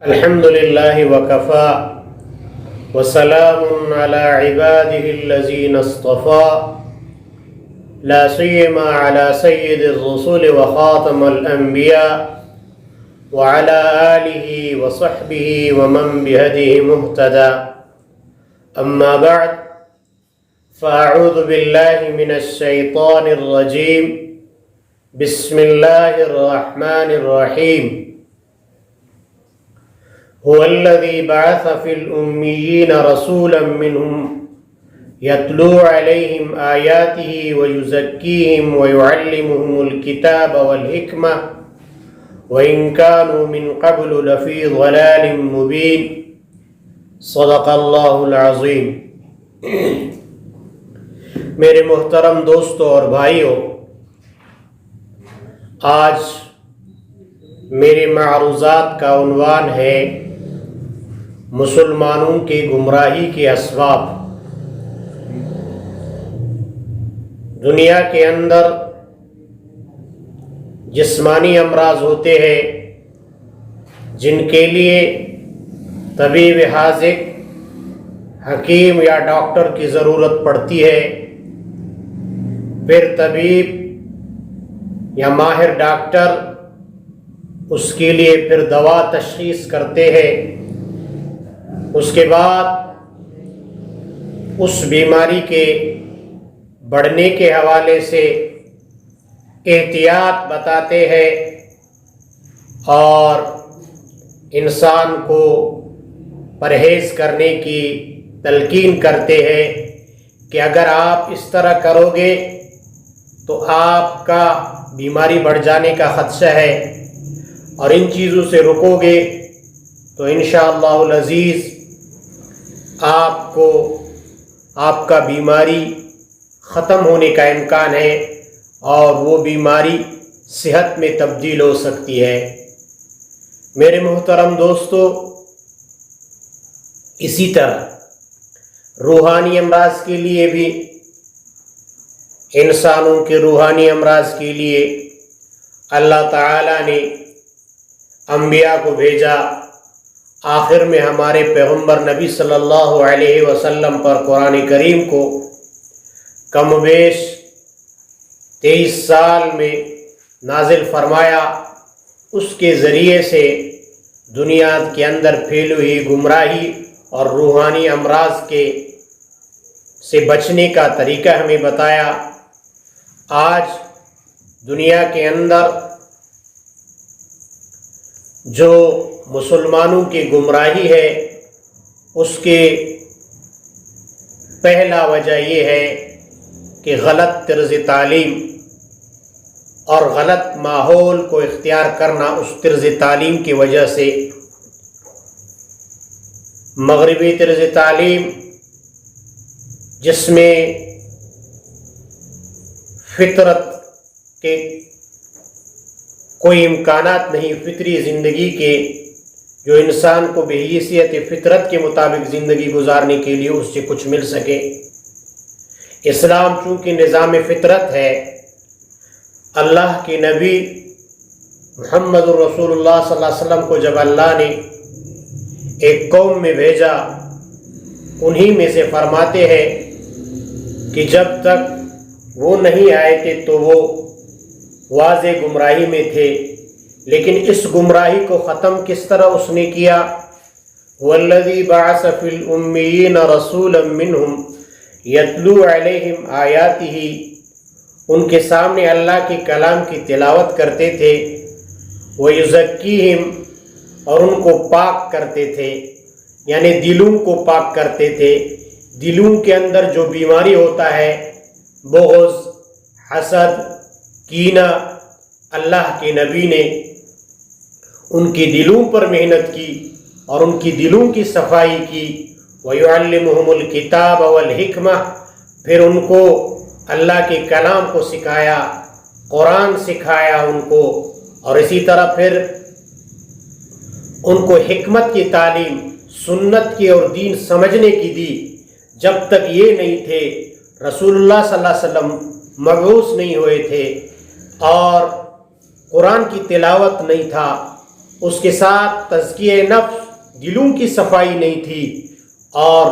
الحمد لله وكفى وسلام على عباده الذين اصطفى لا سيما على سيد الرسل وخاتم الأنبياء وعلى آله وصحبه ومن بهديه مهتدى. أما بعد، فأعوذ بالله من الشيطان الرجيم. بسم الله الرحمن الرحيم. هو الذي بعث في الأميين رسولا منهم يتلو عليهم آياته ويزكيهم ويعلمهم الكتاب والحكمة وإن كانوا من قبل لفي ضلال مبين. صدق اللہ العظیم. میرے محترم دوستوں اور بھائیوں، آج میرے معروضات کا عنوان ہے مسلمانوں کی گمراہی کے اسباب. دنیا کے اندر جسمانی امراض ہوتے ہیں جن کے لیے طبیب حاذق، حکیم یا ڈاکٹر کی ضرورت پڑتی ہے. پھر طبیب یا ماہر ڈاکٹر اس کے لیے پھر دوا تشخیص کرتے ہیں. اس کے بعد اس بیماری کے بڑھنے کے حوالے سے احتیاط بتاتے ہیں اور انسان کو پرہیز کرنے کی تلقین کرتے ہیں کہ اگر آپ اس طرح کرو گے تو آپ کا بیماری بڑھ جانے کا خدشہ ہے، اور ان چیزوں سے رکو گے تو انشاءاللہ العزیز آپ کو آپ کا بیماری ختم ہونے کا امکان ہے اور وہ بیماری صحت میں تبدیل ہو سکتی ہے. میرے محترم دوستو، اسی طرح روحانی امراض کے لیے بھی، انسانوں کے روحانی امراض کے لیے اللہ تعالیٰ نے انبیاء کو بھیجا. آخر میں ہمارے پیغمبر نبی صلی اللہ علیہ وسلم پر قرآن کریم کو کم و بیش 23 سال میں نازل فرمایا. اس کے ذریعے سے دنیا کے اندر پھیلی ہوئی گمراہی اور روحانی امراض سے بچنے کا طریقہ ہمیں بتایا. آج دنیا کے اندر جو مسلمانوں کی گمراہی ہے، اس کے پہلا وجہ یہ ہے کہ غلط طرز تعلیم اور غلط ماحول کو اختیار کرنا. اس طرز تعلیم کی وجہ سے مغربی طرز تعلیم جس میں فطرت کے کوئی امکانات نہیں، فطری زندگی کے، جو انسان کو بحیثیت فطرت کے مطابق زندگی گزارنے کے لیے اس سے کچھ مل سکے. اسلام چونکہ نظام فطرت ہے، اللہ کے نبی محمد الرسول اللہ صلی اللہ علیہ وسلم کو جب اللہ نے ایک قوم میں بھیجا، انہی میں سے فرماتے ہیں کہ جب تک وہ نہیں آئے تھے تو وہ واضح گمراہی میں تھے، لیکن اس گمراہی کو ختم کس طرح اس نے کیا؟ والذی بعث فی الأمیین رسولا منہم یتلو علیہم آیاتہ، ان کے سامنے اللہ کے کلام کی تلاوت کرتے تھے، ویزکیہم، اور ان کو پاک کرتے تھے، یعنی دلوں کو پاک کرتے تھے. دلوں کے اندر جو بیماری ہوتا ہے، بغض، حسد، کینہ، اللہ کے نبی نے ان کی دلوں پر محنت کی اور ان کی دلوں کی صفائی کی. وَيُعَلِّمُهُمُ الْكِتَابَ وَالْحِكْمَةَ، پھر ان کو اللہ کے کلام کو سکھایا، قرآن سکھایا ان کو، اور اسی طرح پھر ان کو حکمت کی تعلیم، سنت کی اور دین سمجھنے کی دی. جب تک یہ نہیں تھے، رسول اللہ صلی اللہ علیہ وسلم مبعوث نہیں ہوئے تھے اور قرآن کی تلاوت نہیں تھا، اس کے ساتھ تزکیہ نفس دلوں کی صفائی نہیں تھی اور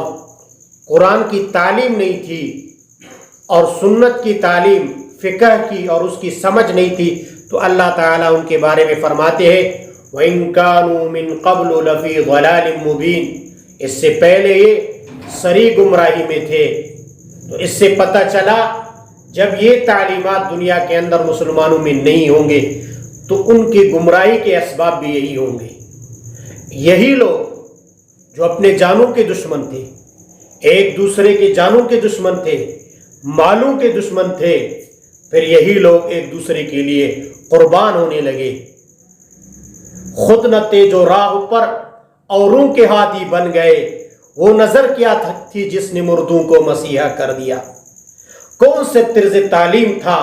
قرآن کی تعلیم نہیں تھی اور سنت کی تعلیم فقہ کی اور اس کی سمجھ نہیں تھی، تو اللہ تعالیٰ ان کے بارے میں فرماتے ہیں وَإِن كَانُوا مِن قَبْلُ لَفِي ضَلَالٍ مُبِينٍ، اس سے پہلے یہ سری گمراہی میں تھے۔ تو اس سے پتہ چلا جب یہ تعلیمات دنیا کے اندر مسلمانوں میں نہیں ہوں گے تو ان کی گمراہی کے اسباب بھی یہی ہوں گے۔ یہی لوگ جو اپنے جانوں کے دشمن تھے، ایک دوسرے کے جانوں کے دشمن تھے، مالوں کے دشمن تھے، پھر یہی لوگ ایک دوسرے کے لیے قربان ہونے لگے، خود نہ تیج و راہ پر اوروں کے ہادی بن گئے۔ وہ نظر کیا تھی جس نے مردوں کو مسیحا کر دیا؟ کون سے طرز تعلیم تھا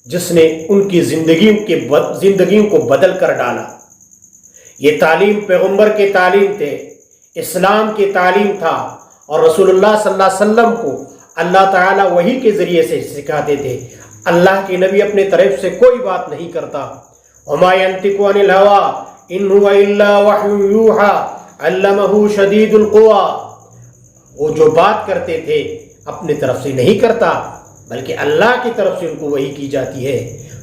جس نے ان کی زندگیوں کو بدل کر ڈالا؟ یہ تعلیم پیغمبر کے تعلیم تھے، اسلام کی تعلیم تھا، اور رسول اللہ صلی اللہ علیہ وسلم کو اللہ تعالیٰ وحی کے ذریعے سے سکھاتے تھے۔ اللہ کے نبی اپنے طرف سے کوئی بات نہیں کرتا۔ وما ينطق عن الهوى ان هو الا وحی یوحى علمہ شدید القوى، وہ جو بات کرتے تھے اپنے طرف سے نہیں کرتا بلکہ اللہ کی طرف سے ان کو وحی کی جاتی ہے۔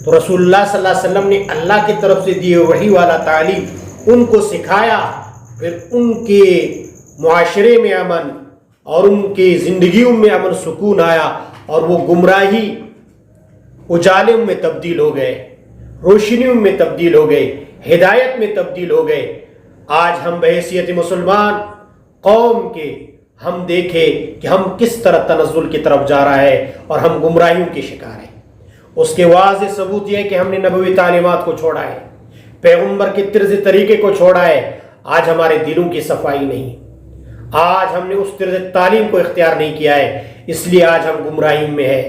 تو رسول اللہ صلی اللہ علیہ وسلم نے اللہ کی طرف سے دیے وحی والا تعلیم ان کو سکھایا، پھر ان کے معاشرے میں امن اور ان کی زندگیوں میں امن سکون آیا، اور وہ گمراہی اجالوں میں تبدیل ہو گئے، روشنیوں میں تبدیل ہو گئے، ہدایت میں تبدیل ہو گئے۔ آج ہم بحیثیت مسلمان قوم کے ہم دیکھیں کہ ہم کس طرح تنزل کی طرف جا رہا ہے اور ہم گمراہیوں کے شکار ہیں۔ اس کے واضح ثبوت یہ ہے کہ ہم نے نبوی تعلیمات کو چھوڑا ہے، پیغمبر کے طرز طریقے کو چھوڑا ہے۔ آج ہمارے دلوں کی صفائی نہیں، آج ہم نے اس طرز تعلیم کو اختیار نہیں کیا ہے، اس لیے آج ہم گمراہیوں میں ہیں۔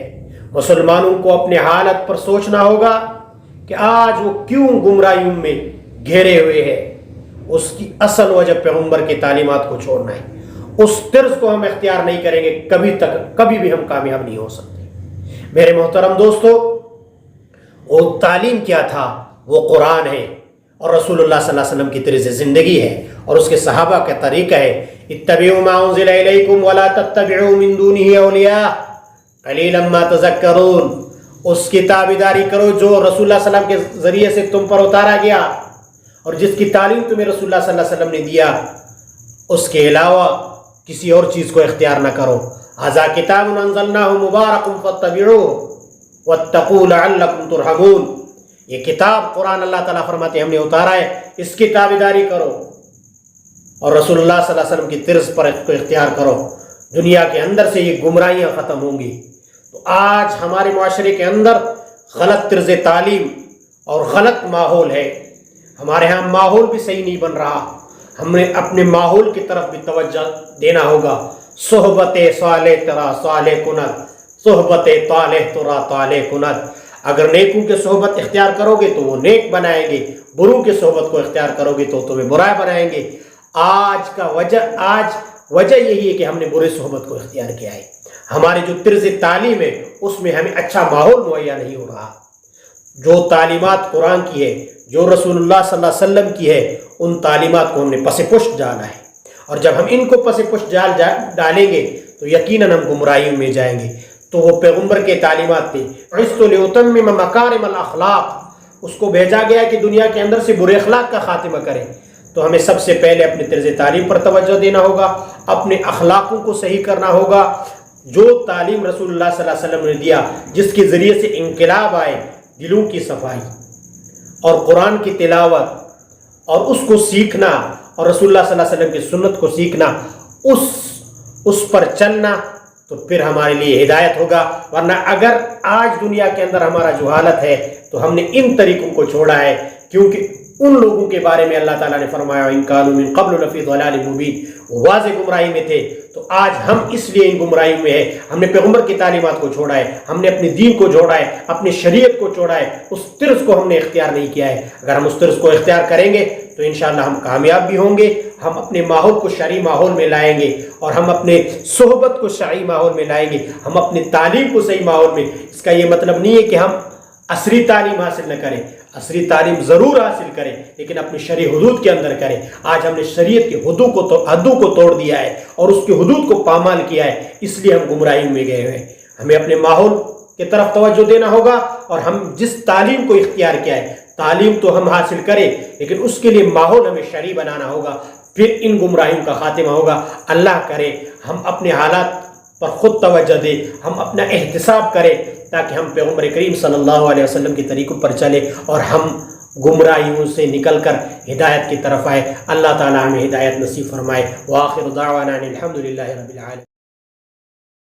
مسلمانوں کو اپنے حالت پر سوچنا ہوگا کہ آج وہ کیوں گمراہیوں میں گھیرے ہوئے ہیں۔ اس کی اصل وجہ پیغمبر کی تعلیمات کو چھوڑنا ہے۔ اس طرز کو ہم اختیار نہیں کریں گے، کبھی بھی ہم کامیاب نہیں ہو سکتے۔ میرے محترم دوستو، وہ تعلیم کیا تھا؟ وہ قرآن ہے اور رسول اللہ صلی اللہ علیہ وسلم کی طرز زندگی ہے اور اس کے صحابہ کا طریقہ ہے۔ اتبعوا ما انزل الیکم ولا تتبعوا من دونه اولیاء قلیلا ما تذکرون، اس کی تابعداری کرو جو رسول اللہ صلی اللہ علیہ وسلم کے ذریعے سے تم پر اتارا گیا اور جس کی تعلیم تمہیں رسول اللہ صلی اللہ علیہ وسلم نے دیا، اس کے علاوہ کسی اور چیز کو اختیار نہ کرو۔ ھذا کتاب انزلناہ مبارک فاتبعوہ واتقوا لعلکم ترحمون، یہ کتاب قرآن اللہ تعالیٰ فرماتے ہیں ہم نے اتارا ہے، اس کی تابعداری کرو اور رسول اللہ صلی اللہ علیہ وسلم کی طرز پر اس کو اختیار کرو، دنیا کے اندر سے یہ گمراہیاں ختم ہوں گی۔ تو آج ہمارے معاشرے کے اندر غلط طرز تعلیم اور غلط ماحول ہے، ہمارے ہاں ماحول بھی صحیح نہیں بن رہا، ہمیں اپنے ماحول کی طرف بھی توجہ دینا ہوگا۔ صحبت صالح ترا صالح کند، صحبت طالح ترا طالح کند، اگر نیکوں کے صحبت اختیار کرو گے تو وہ نیک بنائیں گے، بروں کے صحبت کو اختیار کرو گے تو تمہیں برا بنائیں گے۔ آج وجہ یہی ہے کہ ہم نے برے صحبت کو اختیار کیا ہے، ہماری جو طرز تعلیم ہے اس میں ہمیں اچھا ماحول مہیا نہیں ہو رہا۔ جو تعلیمات قرآن کی ہے، جو رسول اللہ صلی اللہ علیہ وسلم کی ہے، ان تعلیمات کو ہم نے پس پشت ڈالا ہے، اور جب ہم ان کو پس پشت ڈالیں گے تو یقیناً ہم گمراہیوں میں جائیں گے۔ تو وہ پیغمبر کے تعلیمات تھے، عِشْتُ لِأُتَمِّمَ مَكَارِمَ الْأَخْلَاقِ، اس کو بھیجا گیا کہ دنیا کے اندر سے برے اخلاق کا خاتمہ کرے۔ تو ہمیں سب سے پہلے اپنے طرز تعلیم پر توجہ دینا ہوگا، اپنے اخلاقوں کو صحیح کرنا ہوگا۔ جو تعلیم رسول اللہ صلی اللہ علیہ وسلم نے دیا، جس کے ذریعے سے انقلاب آئے، دلوں کی صفائی اور قرآن کی تلاوت اور اس کو سیکھنا اور رسول اللہ صلی اللہ علیہ وسلم کی سنت کو سیکھنا، اس پر چلنا، تو پھر ہمارے لیے ہدایت ہوگا۔ ورنہ اگر آج دنیا کے اندر ہمارا جو حالت ہے تو ہم نے ان طریقوں کو چھوڑا ہے، کیونکہ ان لوگوں کے بارے میں اللہ تعالیٰ نے فرمایا ان كانوا من قبل لفی ضلال مبین، واضح گمراہی میں تھے۔ تو آج ہم اس لیے ان گمراہی میں ہیں، ہم نے پیغمبر کی تعلیمات کو چھوڑا ہے، ہم نے اپنے دین کو چھوڑا ہے، اپنی شریعت کو چھوڑا ہے، اس طرز کو ہم نے اختیار نہیں کیا ہے۔ اگر ہم اس طرز کو اختیار کریں گے تو انشاءاللہ ہم کامیاب بھی ہوں گے، ہم اپنے ماحول کو شرعی ماحول میں لائیں گے، اور ہم اپنے صحبت کو شرعی ماحول میں لائیں گے، ہم اپنی تعلیم کو صحیح ماحول میں۔ اس کا یہ مطلب نہیں ہے کہ ہم عصری تعلیم حاصل نہ کریں، عصری تعلیم ضرور حاصل کریں لیکن اپنی شرعی حدود کے اندر کریں۔ آج ہم نے شریعت کی حدوں کو توڑ دیا ہے اور اس کی حدود کو پامال کیا ہے، اس لیے ہم گمراہی میں گئے ہوئے ہیں۔ ہمیں اپنے ماحول کی طرف توجہ دینا ہوگا، اور ہم جس تعلیم کو اختیار کیا ہے تعلیم تو ہم حاصل کریں لیکن اس کے لیے ماحول ہمیں شرعی بنانا ہوگا، پھر ان گمراہیوں کا خاتمہ ہوگا۔ اللہ کرے ہم اپنے حالات پر خود توجہ دیں، ہم اپنا احتساب کریں تاکہ ہم پیغمبر کریم صلی اللہ علیہ وسلم کے طریقوں پر چلیں اور ہم گمراہیوں سے نکل کر ہدایت کی طرف آئے۔ اللہ تعالی ہمیں ہدایت نصیب فرمائے۔ وآخر دعوانا الحمد للہ رب العالمین۔